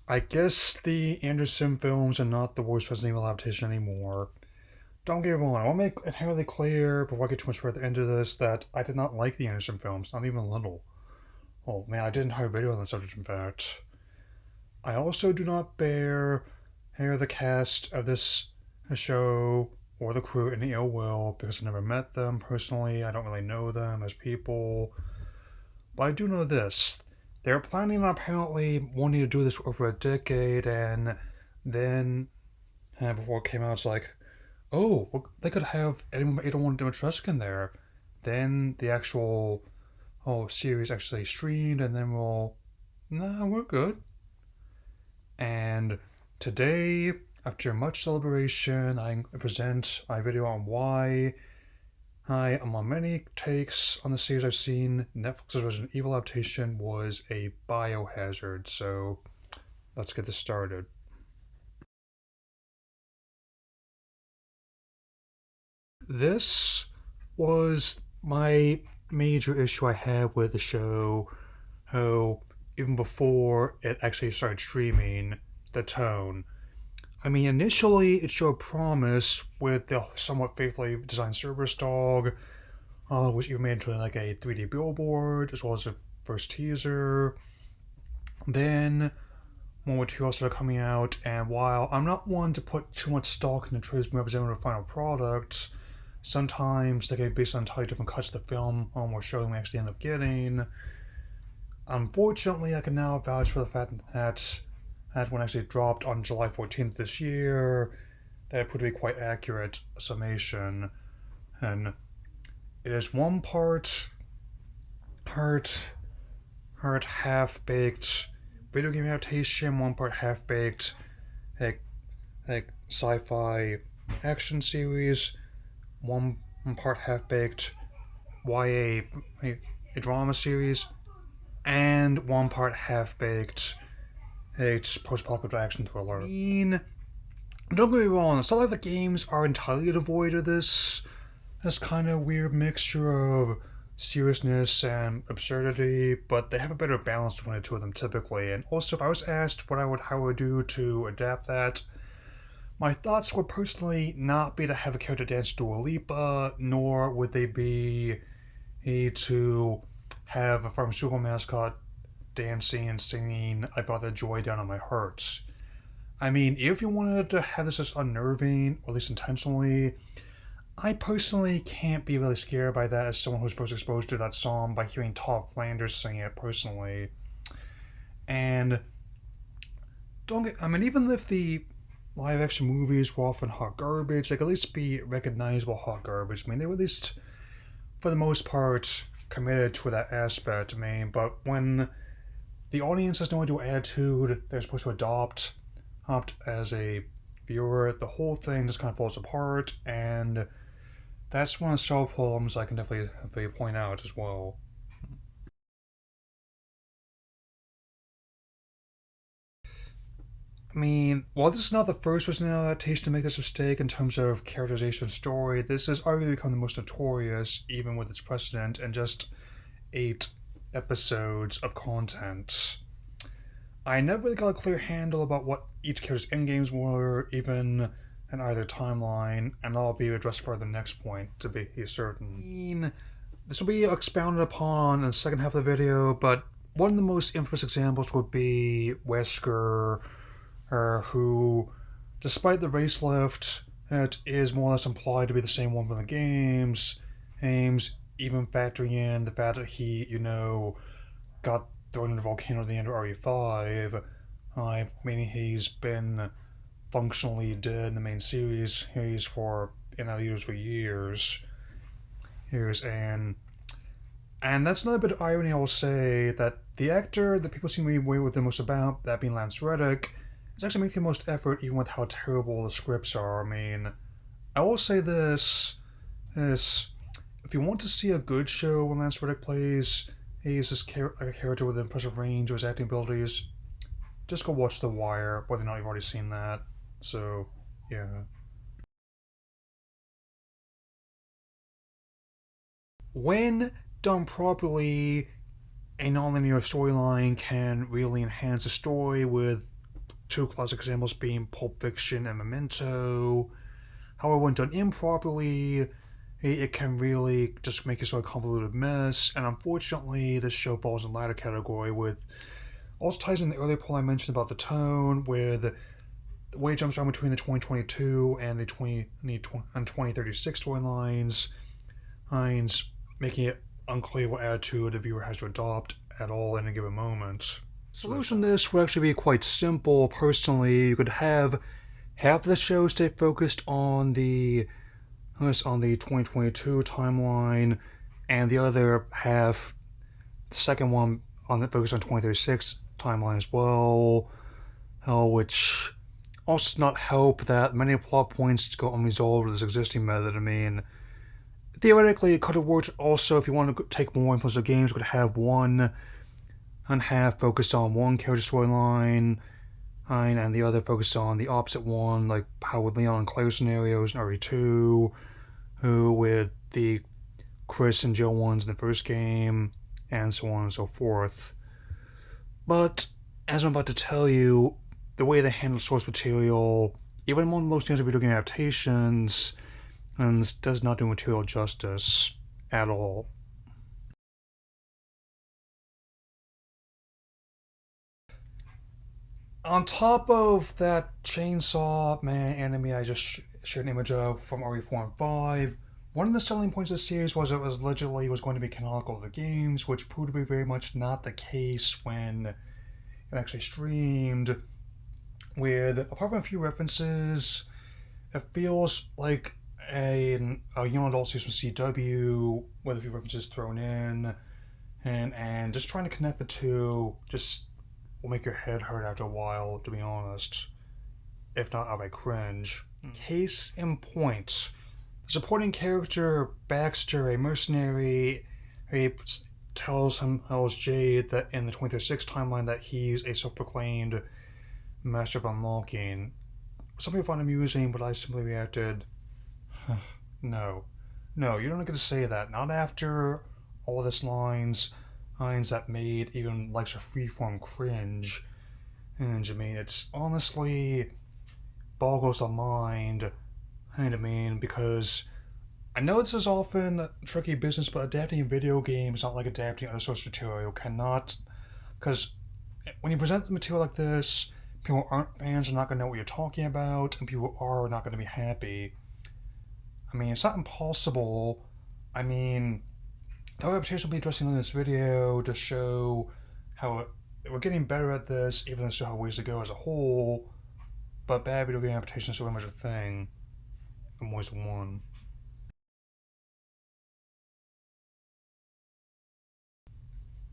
I guess the Anderson films are not the worst Resident Evil adaptation anymore. Don't get me wrong, I want to make it entirely clear before I get too much further into this that I did not like the Anderson films, not even a little. Oh man, I did an entire video on the subject, in fact. I also do not bear the cast of this show or the crew any ill will because I never met them personally. I don't really know them as people. But I do know this. They're planning on apparently wanting to do this for over a decade, and then before it came out, it's like, oh, well, they could have anyone Dimitrescu in there. Then the actual series actually streamed, and then we're good. And today, after much celebration, I present my video on why among many takes on the series I've seen, Netflix's Resident Evil adaptation was a biohazard. So let's get this started. This was my major issue I had with the show. How even before it actually started streaming, the tone. I mean, initially it showed promise with the somewhat faithfully designed Cerberus dog, which even made into like a 3D billboard, as well as the first teaser. Then more materials started coming out, and while I'm not one to put too much stock in the trailers being represented of final products, sometimes they get based on entirely different cuts of the film or show we actually end up getting. Unfortunately, I can now vouch for the fact that one actually dropped on July 14th this year, that it proved to be quite accurate summation, and it is one part hurt half baked video game adaptation, one part half baked like sci-fi action series, one part half baked YA a drama series, and one part half baked a post-apocalyptic action thriller. I mean, don't get me wrong, it's not like the games are entirely devoid of this kind of weird mixture of seriousness and absurdity, but they have a better balance between the two of them typically. And also, if I was asked how I would do to adapt that, my thoughts would personally not be to have a character dance Dua Lipa, nor would they be to have a pharmaceutical mascot dancing and singing "I Brought the Joy Down on My Heart." I mean, if you wanted to have this as unnerving, or at least intentionally, I personally can't be really scared by that as someone who's first exposed to that song by hearing Todd Flanders sing it personally. And even if the live action movies were often hot garbage, they could at least be recognizable hot garbage. I mean, they were at least, for the most part, committed to that aspect. I mean, but when the audience has no idea what attitude they're supposed to adopt as a viewer, the whole thing just kind of falls apart, and that's one of the several problems I can definitely point out as well. I mean, while this is not the first Resident Evil adaptation to make this mistake in terms of characterization story, this has arguably become the most notorious, even with its precedent, and just 8 episodes of content. I never really got a clear handle about what each character's endgames were, even in either timeline, and that'll be addressed further in the next point, to be certain. I mean, this will be expounded upon in the second half of the video, but one of the most infamous examples would be Wesker, who, despite the race lift, it is more or less implied to be the same one from the games, even factoring in the fact that he, got thrown in the volcano at the end of RE5, meaning he's been functionally dead in the main series for years. And that's another bit of irony I will say, that the actor that people seem to be aware with the most about, that being Lance Reddick, is actually making the most effort even with how terrible the scripts are. I mean, I will say this if you want to see a good show when Lance Reddick plays, he's a character with an impressive range of his acting abilities, just go watch The Wire, whether or not you've already seen that. So, yeah. When done properly, a nonlinear storyline can really enhance a story with two classic examples being Pulp Fiction and Memento. However, when done improperly, it can really just make it sort of convoluted mess, and unfortunately, this show falls in the latter category with also ties in the earlier point I mentioned about the tone, where the way it jumps around between the 2022 and the 2036 storylines, making it unclear what attitude the viewer has to adopt at all in a given moment. The solution to this would actually be quite simple. Personally, you could have half the show stay focused on the 2022 timeline, and the other half, the second one, on the focus on 2036 timeline as well. Which also does not help that many plot points go unresolved with this existing method. I mean, theoretically, it could have worked also if you want to take more influence of games. You could have one and half focused on one character storyline, and the other focused on the opposite one, like how with Leon and Claire scenarios in RE2, who with the Chris and Jill ones in the first game, and so on and so forth. But, as I'm about to tell you, the way they handle source material, even among most games of video game adaptations, does not do material justice at all. On top of that Chainsaw Man anime I just shared an image of from RE4 and 5, one of the selling points of the series was it was allegedly was going to be canonical to the games, which proved to be very much not the case when it actually streamed. With, apart from a few references, it feels like a young adult series from CW with a few references thrown in, and just trying to connect the two just will make your head hurt after a while, to be honest, if not outright cringe. Case in point, the supporting character Baxter, a mercenary, he tells Jade that in the 2036 timeline that he's a self-proclaimed master of unlocking. Some people find amusing, but I simply reacted, no, you don't get to say that. Not after all this lines that made even likes a freeform cringe. And I mean, it's honestly boggles the mind. And I mean, because I know this is often tricky business, but adapting video games, not like adapting other source material, cannot. Because when you present the material like this, people who aren't fans are not going to know what you're talking about, and people who are not going to be happy. I mean, it's not impossible. I mean, the adaptation will be addressing in this video to show how we're getting better at this, even though still have ways to go as a whole. But bad video game adaptation is so much a thing, and more than one.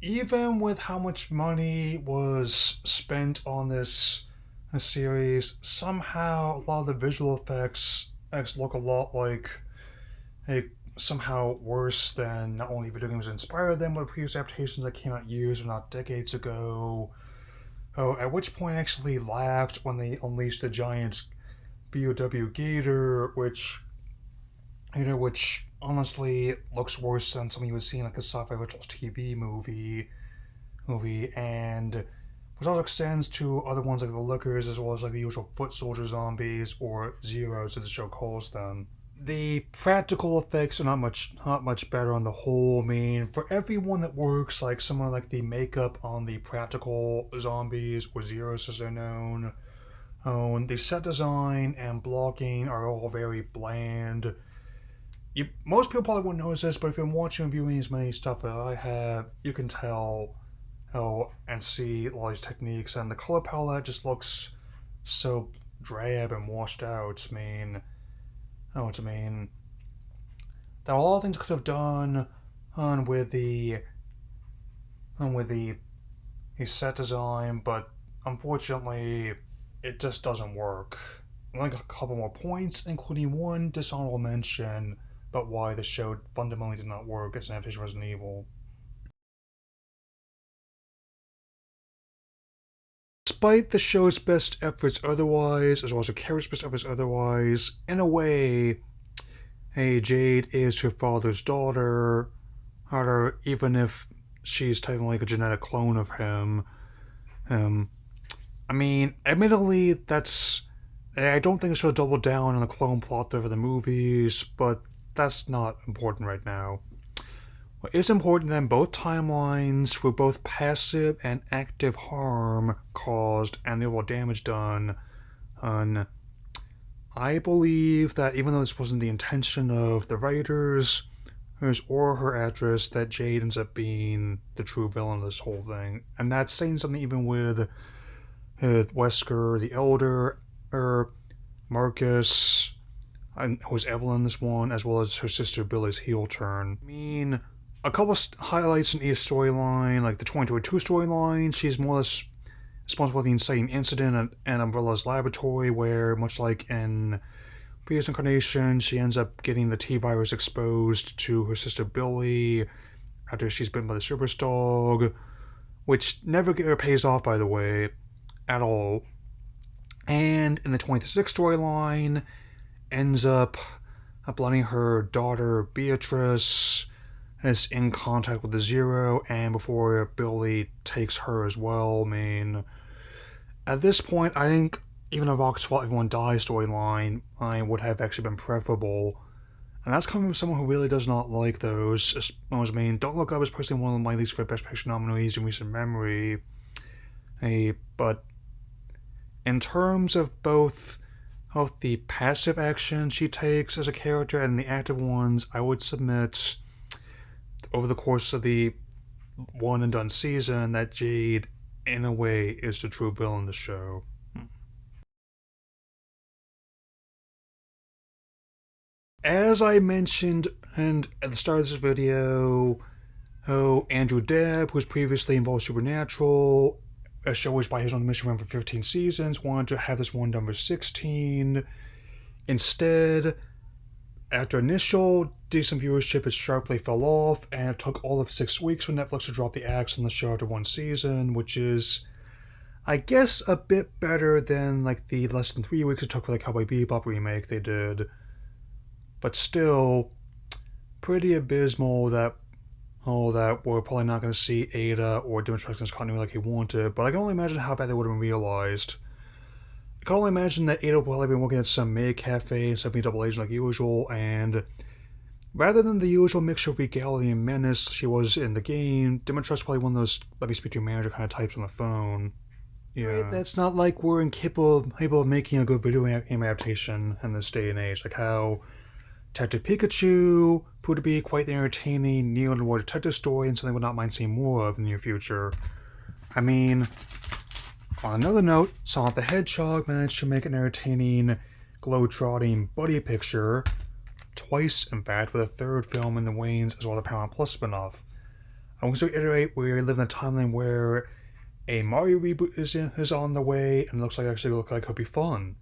Even with how much money was spent on this series, somehow a lot of the visual effects look a lot like somehow worse than not only video games that inspired them, but previous adaptations that came out years, if not decades ago. At which point I actually laughed when they unleashed the giant BOW gator, which honestly looks worse than something you would see in like a sci-fi Rituals TV movie, and which also extends to other ones like the Lookers, as well as like the usual foot soldier zombies, or Zeros as the show calls them. The practical effects are not much better on the whole. I mean, for everyone that works, like someone like the makeup on the practical zombies, or Zeros as they're known, the set design and blocking are all very bland. Most people probably won't notice this, but if you've been watching and viewing as many stuff as I have, you can tell and see all these techniques, and the color palette just looks so drab and washed out. I mean, there are a lot of things could have done with the set design, but unfortunately, it just doesn't work. I'd like a couple more points, including one dishonorable mention about why the show fundamentally did not work as an adaptation of Resident Evil. Despite the show's best efforts otherwise, as well as the character's best efforts otherwise, in a way, Jade is her father's daughter, even if she's technically like a genetic clone of him. I mean, admittedly, I don't think it should have doubled down on the clone plot over the movies, but that's not important right now. What is important then, both timelines were both passive and active harm caused and the overall damage done. And I believe that even though this wasn't the intention of the writers, hers or her actress, that Jade ends up being the true villain of this whole thing. And that's saying something even with Wesker the Elder, or Marcus, and who's Evelyn in this one, as well as her sister Billy's heel turn. I mean, a couple of highlights in each storyline, like the 2022 storyline, she's more or less responsible for the inciting incident at Umbrella's laboratory, where, much like in previous incarnation, she ends up getting the T-virus exposed to her sister Billy after she's bitten by the Cerberus dog, which never pays off, by the way, at all. And in the 26th storyline, ends up blinding her daughter Beatrice is in contact with the Zero, and before Billy takes her as well. I mean, at this point, I think even a Vox Fault Everyone Dies storyline I would have actually been preferable. And that's coming from someone who really does not like those. I mean, Don't Look Up is personally one of my least favorite Best Picture nominees in recent memory. But in terms of both the passive action she takes as a character and the active ones, I would submit over the course of the one and done season that Jade, in a way, is the true villain of the show. As I mentioned at the start of this video, Andrew Debb, who was previously involved with Supernatural, a show was by his own mission for 15 seasons, wanted to have this one done for 16. Instead, after initial decent viewership, it sharply fell off, and it took all of 6 weeks for Netflix to drop the axe on the show after one season, which is, I guess, a bit better than like the less than 3 weeks it took for the Cowboy Bebop remake they did. But still, pretty abysmal that we're probably not going to see Ada or Dimitrescu's continuity like he wanted, but I can only imagine how bad they would have been realized. I can only imagine that Ada will probably be working at some maid cafe instead of being double agent like usual, and rather than the usual mixture of regality and menace she was in the game, Dimitrescu's probably one of those let me speak to your manager kind of types on the phone. Yeah. Right, that's not like we're incapable of making a good video game adaptation in this day and age, like how Detective Pikachu proved to be quite the entertaining neo-noir detective story and something I would not mind seeing more of in the near future. I mean, on another note, Sonic the Hedgehog managed to make an entertaining, globe-trotting buddy picture, twice in fact, with a third film in the wings as well as a Paramount Plus spin-off. I want to reiterate we live in a timeline where a Mario reboot is on the way and looks like it could be fun.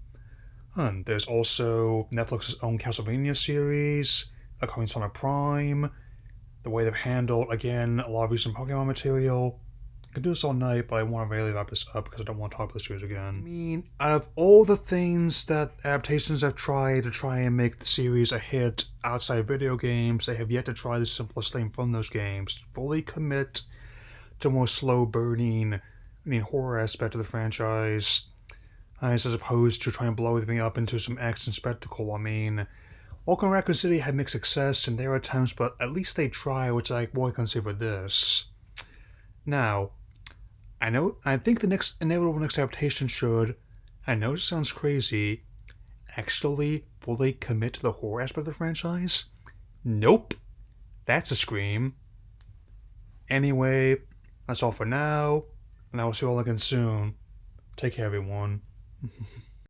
There's also Netflix's own Castlevania series, coming Sonic Prime, the way they've handled, again, a lot of recent Pokemon material. I could do this all night, but I want to really wrap this up because I don't want to talk about the series again. I mean, out of all the things that adaptations have tried to try and make the series a hit outside of video games, they have yet to try the simplest thing from those games: fully commit to a more slow-burning, horror aspect of the franchise, as opposed to trying to blow everything up into some action spectacle. I mean, Welcome to Raccoon City had mixed success in their attempts, but at least they try, which I can consider this. Now, I think the inevitable next adaptation should, I know it sounds crazy, actually fully commit to the horror aspect of the franchise? Nope. That's a scream. Anyway, that's all for now, and I will see you all again soon. Take care, everyone.